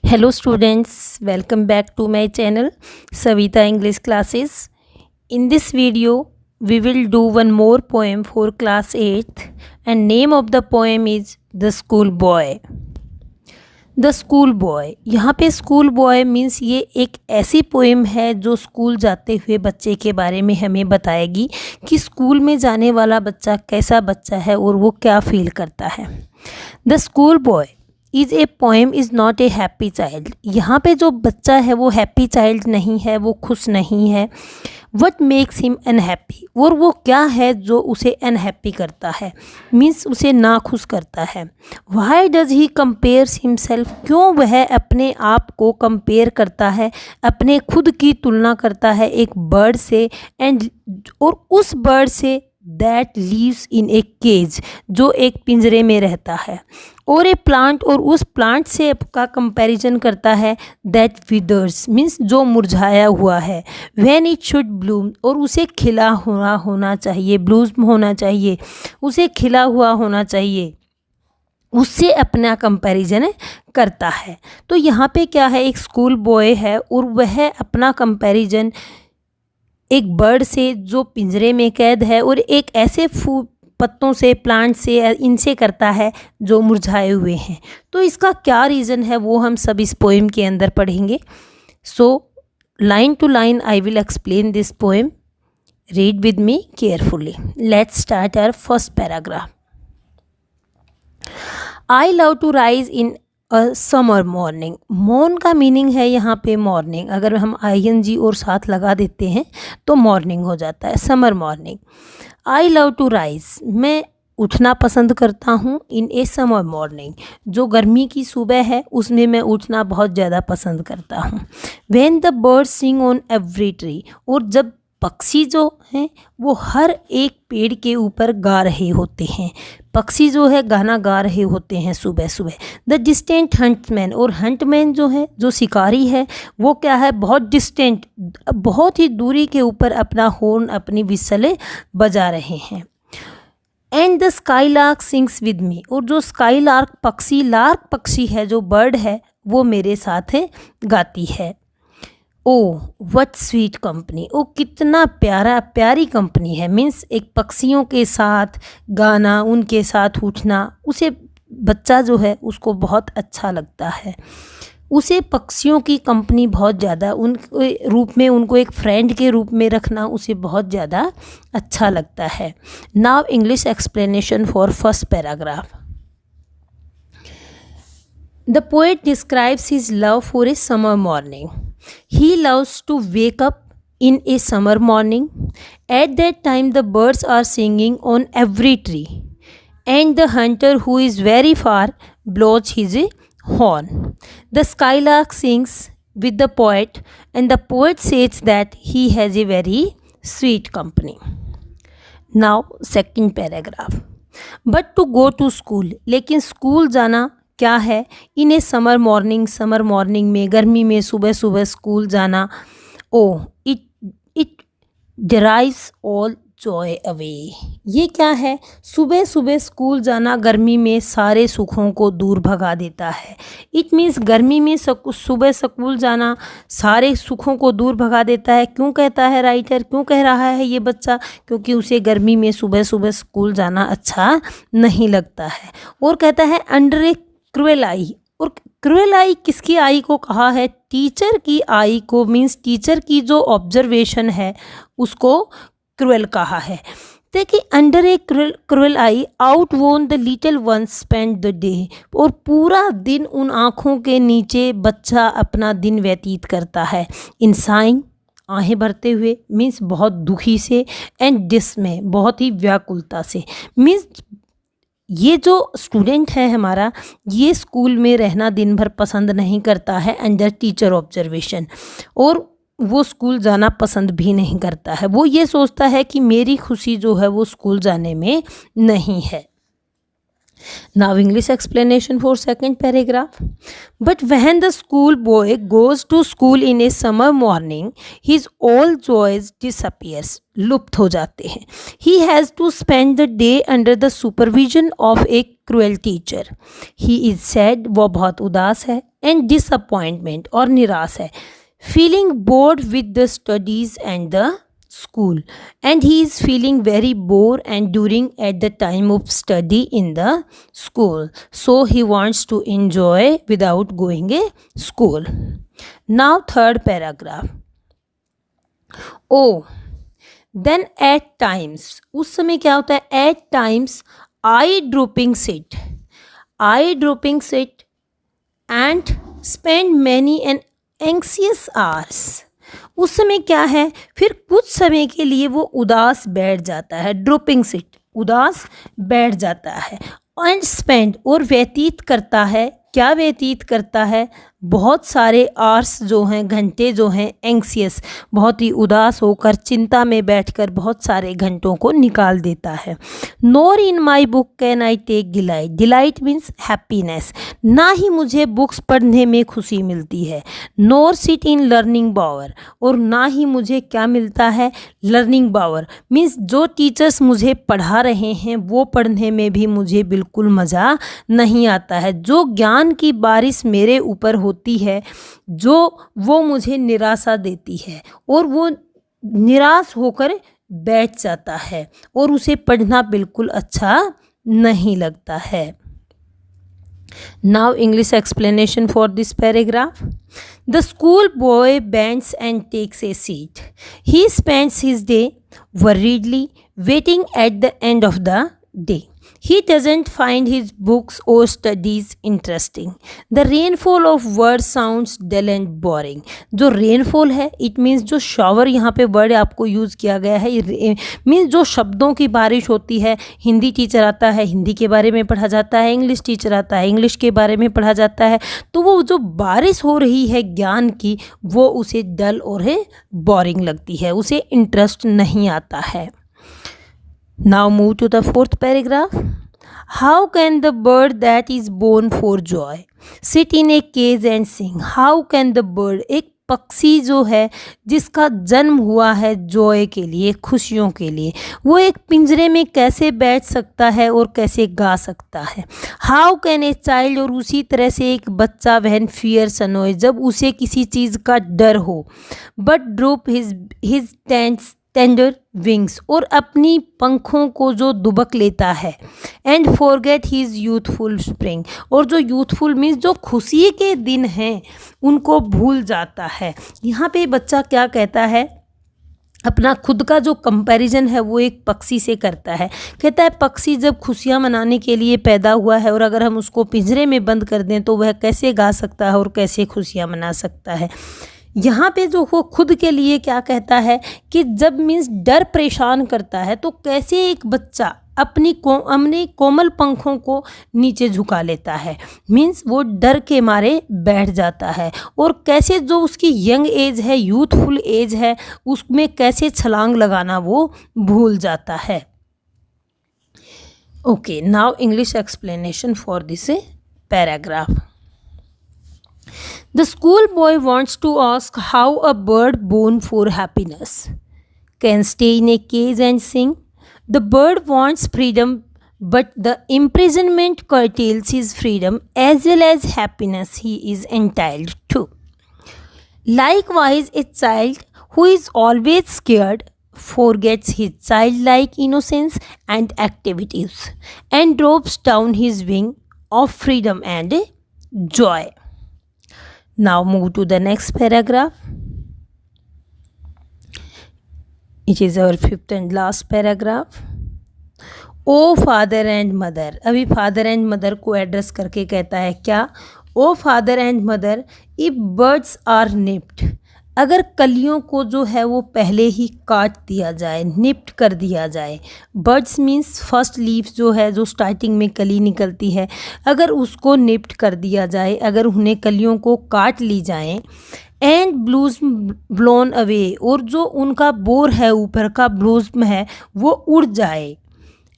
Hello students, welcome back to my channel Savita English Classes. In this video, we will do one more poem for class 8th and name of the poem is The School Boy. The school boy, यहाँ पे school boy means ये एक ऐसी poem है जो school जाते हुए बच्चे के बारे में हमें बताएगी कि स्कूल में जाने वाला बच्चा कैसा बच्चा है और वो क्या फील करता है। The school boy is a poem is not a happy child. यहाँ पे जो बच्चा है वो हैप्पी चाइल्ड नहीं है, वो खुश नहीं है। वट मेक्स हिम अनहैप्पी, और वो क्या है जो उसे अनहैप्पी करता है, मीन्स उसे नाखुश करता है। Why does he compares himself, क्यों वह अपने आप को कंपेयर करता है, अपने खुद की तुलना करता है एक बर्ड से, एंड और उस बर्ड से that lives in a cage, जो एक पिंजरे में रहता है, और ए प्लांट, और उस प्लांट से का कंपैरिजन करता है दैट विदर्स मीन्स जो मुरझाया हुआ है, व्हेन इट शुड ब्लूम, और उसे खिला हुआ होना चाहिए, ब्लूम होना चाहिए, उसे खिला हुआ होना चाहिए, उससे अपना कंपैरिजन करता है। तो यहाँ पे क्या है, एक स्कूल बॉय है और वह अपना कंपैरिजन एक बर्ड से जो पिंजरे में कैद है और एक ऐसे पत्तों से, प्लांट से, इनसे करता है जो मुरझाए हुए हैं। तो इसका क्या रीज़न है वो हम सब इस पोएम के अंदर पढ़ेंगे। So line to line I will explain this poem. Read with me carefully. Let's start our first paragraph. I love to rise in summer morning. Morn का मीनिंग है यहाँ पे मॉर्निंग, अगर हम ING और साथ लगा देते हैं तो मॉर्निंग हो जाता है, summer morning. I love to rise, मैं उठना पसंद करता हूँ, इन ए समर मॉर्निंग, जो गर्मी की सुबह है उसमें मैं उठना बहुत ज़्यादा पसंद करता हूँ। When the birds sing on every tree, और जब पक्षी जो हैं वो हर एक पेड़ के ऊपर गा रहे होते हैं, पक्षी जो है गाना गा रहे होते हैं सुबह सुबह। द डिस्टेंट हंटमैन, और हंटमैन जो है, जो शिकारी है, वो क्या है, बहुत डिस्टेंट, बहुत ही दूरी के ऊपर अपना हॉर्न, अपनी विसलें बजा रहे हैं। And the sky lark sings with me, और जो स्काई लार्क पक्षी, लार्क पक्षी है जो बर्ड है, वो मेरे साथ है, गाती है। ओ वट स्वीट कंपनी, ओ कितना प्यारी कंपनी है, मीन्स एक पक्षियों के साथ गाना, उनके साथ उठना, उसे बच्चा जो है उसको बहुत अच्छा लगता है, उसे पक्षियों की कंपनी बहुत ज़्यादा, उन रूप में उनको एक फ्रेंड के रूप में रखना उसे बहुत ज़्यादा अच्छा लगता है। Now English explanation for first paragraph. The poet describes his love for a summer morning. He loves to wake up in a summer morning. At that time the birds are singing on every tree, and the hunter who is very far blows his horn. The skylark sings with the poet, and the poet says that he has a very sweet company. Now second paragraph. But to go to school, लेकिन school जाना क्या है, in a summer morning, summer morning में, गर्मी में सुबह सुबह school जाना, oh it derives all joy away, ये क्या है, सुबह सुबह स्कूल जाना गर्मी में सारे सुखों को दूर भगा देता है। इट मीन्स गर्मी में सुबह स्कूल जाना सारे सुखों को दूर भगा देता है। क्यों कहता है राइटर, क्यों कह रहा है ये बच्चा, क्योंकि उसे गर्मी में सुबह सुबह स्कूल जाना अच्छा नहीं लगता है। और कहता है अंडर ए क्रूएल आई, और क्रूएल आई किसकी आई को कहा है, टीचर की आई को, मीन्स टीचर की जो ऑब्जर्वेशन है उसको क्रूएल कहा है। देखिए under A cruel I out won the little one spend the day, और पूरा दिन उन आँखों के नीचे बच्चा अपना दिन व्यतीत करता है। इन साइंग, आहें भरते हुए, मीन्स बहुत दुखी से, एंड डिसमे, बहुत ही व्याकुलता से, मीन्स ये जो स्टूडेंट है हमारा, ये स्कूल में रहना दिन भर पसंद नहीं करता है अंडर टीचर ऑब्जर्वेशन, और वो स्कूल जाना पसंद भी नहीं करता है। वो ये सोचता है कि मेरी खुशी जो है वो स्कूल जाने में नहीं है। Now English explanation for second paragraph. But when the school boy goes to school in a summer morning, his all joys disappears. लुप्त हो जाते हैं. He has to spend the day under the supervision of a cruel teacher. He is sad. वो बहुत उदास है. And disappointment और निराश है, feeling board with the studies and the school, and he is feeling very bored and during at the time of study in the school, so he wants to enjoy without going a school. Now third paragraph. Oh, then at times, उस समय क्या होता है, at times eye dropping sit and spend many and anxious hours. उस समय क्या है, फिर कुछ समय के लिए वो उदास बैठ जाता है, ड्रॉपिंग सिट, उदास बैठ जाता है, एंड स्पेंड और व्यतीत करता है, क्या व्यतीत करता है, बहुत सारे आवर्स जो हैं, घंटे जो हैं, एंक्सियस बहुत ही उदास होकर चिंता में बैठकर बहुत सारे घंटों को निकाल देता है. Nor in my book can I take delight, delight means happiness, ना ही मुझे बुक्स पढ़ने में खुशी मिलती है. नोर सिट इन लर्निंग बावर, और ना ही मुझे क्या मिलता है, लर्निंग बावर मीन्स जो टीचर्स मुझे पढ़ा रहे हैं वो पढ़ने में भी मुझे बिल्कुल मज़ा नहीं आता है. जो ज्ञान की बारिश मेरे ऊपर होती है, जो वो मुझे निराशा देती है और वो निराश होकर बैठ जाता है और उसे पढ़ना बिल्कुल अच्छा नहीं लगता है. Now English explanation for this paragraph. The school boy bends and takes a seat. He spends his day worriedly waiting at the end of the day. He doesn't find his books or studies interesting. The rainfall of words sounds dull and boring. जो rainfall है, it means जो shower यहाँ पे word आपको use किया गया है, means जो शब्दों की बारिश होती है. हिंदी टीचर आता है, हिंदी के बारे में पढ़ा जाता है, इंग्लिश टीचर आता है, इंग्लिश के बारे में पढ़ा जाता है. तो वो जो बारिश हो रही है ज्ञान की, वो उसे डल और बोरिंग लगती है, उसे इंटरेस्ट नहीं आता है. Now move to the fourth paragraph. How can the bird that is born for joy sit in a cage and sing? How can the bird, एक पक्षी जो है जिसका जन्म हुआ है जॉय के लिए, खुशियों के लिए, वो एक पिंजरे में कैसे बैठ सकता है और कैसे गा सकता है. हाउ कैन ए चाइल्ड, और उसी तरह से एक बच्चा वहन फियर सनोए, जब उसे किसी चीज़ का डर हो, but drop his tender wings, और अपनी पंखों को जो दुबक लेता है, and forget his youthful spring, और जो यूथफुल मीन्स जो खुशी के दिन हैं उनको भूल जाता है. यहाँ पे बच्चा क्या कहता है, अपना खुद का जो कंपैरिजन है वो एक पक्षी से करता है. कहता है पक्षी जब खुशियाँ मनाने के लिए पैदा हुआ है और अगर हम उसको पिंजरे में बंद कर दें तो वह कैसे गा सकता है और कैसे खुशियाँ मना सकता है. यहाँ पे जो वो खुद के लिए क्या कहता है कि जब मीन्स डर परेशान करता है तो कैसे एक बच्चा अपने कोमल पंखों को नीचे झुका लेता है, मीन्स वो डर के मारे बैठ जाता है, और कैसे जो उसकी यंग एज है, यूथफुल एज है, उसमें कैसे छलांग लगाना वो भूल जाता है. Okay, now English explanation for this paragraph. The schoolboy wants to ask how a bird born for happiness can stay in a cage and sing. The bird wants freedom, but the imprisonment curtails his freedom as well as happiness he is entitled to. Likewise, a child who is always scared forgets his childlike innocence and activities and drops down his wing of freedom and joy. Now move to the next paragraph. It is our fifth and last paragraph. Oh father and mother, अभी father and mother को address करके कहता है क्या, oh father and mother, if birds are nipped, अगर कलियों को जो है वो पहले ही काट दिया जाए, निप्ट कर दिया जाए. बर्ड्स मीन्स फर्स्ट लीफ जो है, जो स्टार्टिंग में कली निकलती है, अगर उसको निप्ट कर दिया जाए, अगर उन्हें कलियों को काट ली जाए. एंड ब्लूज़म ब्लोन अवे, और जो उनका बोर है ऊपर का ब्लूज़म है वो उड़ जाए.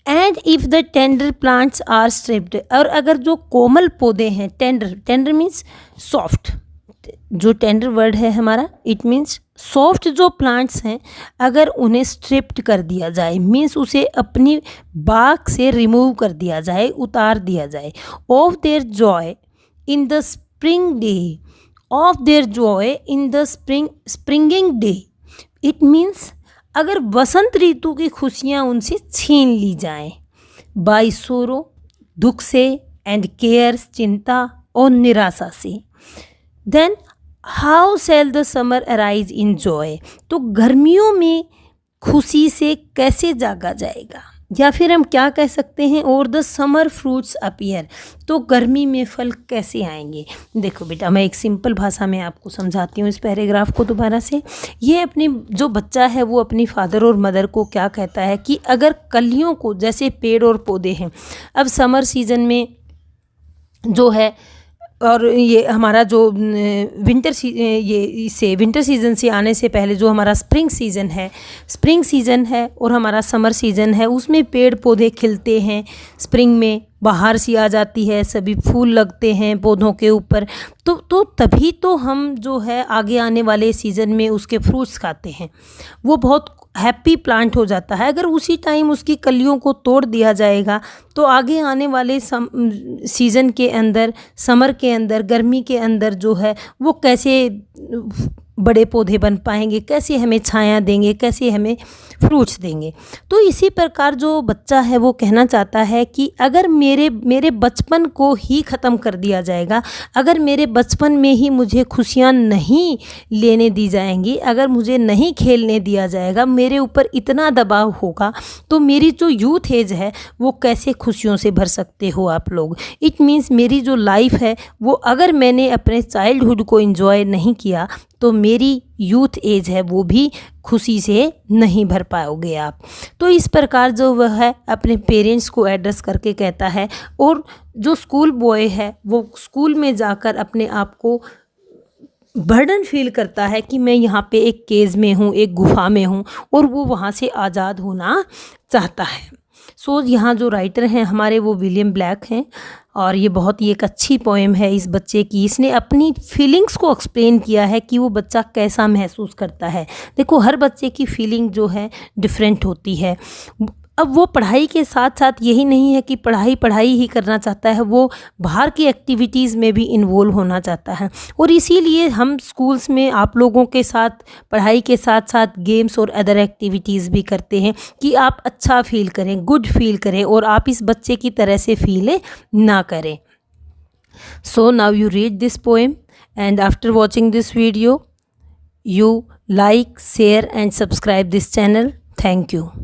And if the tender plants are stripped, और अगर जो कोमल पौधे हैं, टेंडर मीन्स सॉफ्ट, जो टेंडर वर्ड है हमारा, इट मीन्स सॉफ्ट जो प्लांट्स हैं, अगर उन्हें स्ट्रिप्ड कर दिया जाए, मीन्स उसे अपनी बाग से रिमूव कर दिया जाए, उतार दिया जाए. Of their joy in the spring day, of their joy in the springing day. It means अगर वसंत ऋतु की खुशियाँ उनसे छीन ली जाएं, by sorrow, दुख से, and cares, चिंता और निराशा से, then how shall the summer arise in joy? तो गर्मियों में खुशी से कैसे जागा जाएगा, या फिर हम क्या कह सकते हैं, और द समर फ्रूट्स अपीयर, तो गर्मी में फल कैसे आएंगे। देखो बेटा, मैं एक सिंपल भाषा में आपको समझाती हूँ इस पैराग्राफ को दोबारा से। ये अपनी जो बच्चा है वो अपनी फादर और मदर को क्या कहता है कि अगर कलियों को, जैसे पेड़ और पौधे हैं, अब समर सीजन में जो है, और ये हमारा जो विंटर सीज़न से आने से पहले जो हमारा स्प्रिंग सीज़न है और हमारा समर सीज़न है, उसमें पेड़ पौधे खिलते हैं। स्प्रिंग में बाहर सी आ जाती है, सभी फूल लगते हैं पौधों के ऊपर, तो तभी तो हम जो है आगे आने वाले सीज़न में उसके फ्रूट्स खाते हैं। वो बहुत हैप्पी प्लांट हो जाता है। अगर उसी टाइम उसकी कलियों को तोड़ दिया जाएगा तो आगे आने वाले सीज़न के अंदर, समर के अंदर, गर्मी के अंदर जो है वो कैसे बड़े पौधे बन पाएंगे, कैसे हमें छाया देंगे, कैसे हमें फ्रूट्स देंगे। तो इसी प्रकार जो बच्चा है वो कहना चाहता है कि अगर मेरे बचपन को ही ख़त्म कर दिया जाएगा, अगर मेरे बचपन में ही मुझे खुशियाँ नहीं लेने दी जाएंगी, अगर मुझे नहीं खेलने दिया जाएगा, मेरे ऊपर इतना दबाव होगा, तो मेरी जो यूथ एज है वो कैसे खुशियों से भर सकते हो आप लोग। इट मीन्स मेरी जो लाइफ है वो अगर मैंने अपने चाइल्डहुड को एंजॉय नहीं किया तो मेरी यूथ एज है वो भी खुशी से नहीं भर पाओगे आप। तो इस प्रकार जो वह है अपने पेरेंट्स को एड्रेस करके कहता है, और जो स्कूल बॉय है वो स्कूल में जाकर अपने आप को बर्डन फील करता है कि मैं यहाँ पे एक केज में हूँ, एक गुफा में हूँ, और वो वहाँ से आज़ाद होना चाहता है। सो यहाँ जो राइटर हैं हमारे वो विलियम ब्लैक हैं, और ये बहुत ही एक अच्छी पोएम है इस बच्चे की। इसने अपनी फीलिंग्स को एक्सप्लेन किया है कि वो बच्चा कैसा महसूस करता है। देखो, हर बच्चे की फीलिंग जो है डिफरेंट होती है। अब वो पढ़ाई के साथ साथ यही नहीं है कि पढ़ाई ही करना चाहता है, वो बाहर की एक्टिविटीज़ में भी इन्वॉल्व होना चाहता है। और इसीलिए हम स्कूल्स में आप लोगों के साथ पढ़ाई के साथ साथ गेम्स और अदर एक्टिविटीज़ भी करते हैं कि आप अच्छा फील करें, गुड फील करें, और आप इस बच्चे की तरह से फील ना करें। So now you read this poem, and after watching this video you like, share and subscribe this channel. Thank you.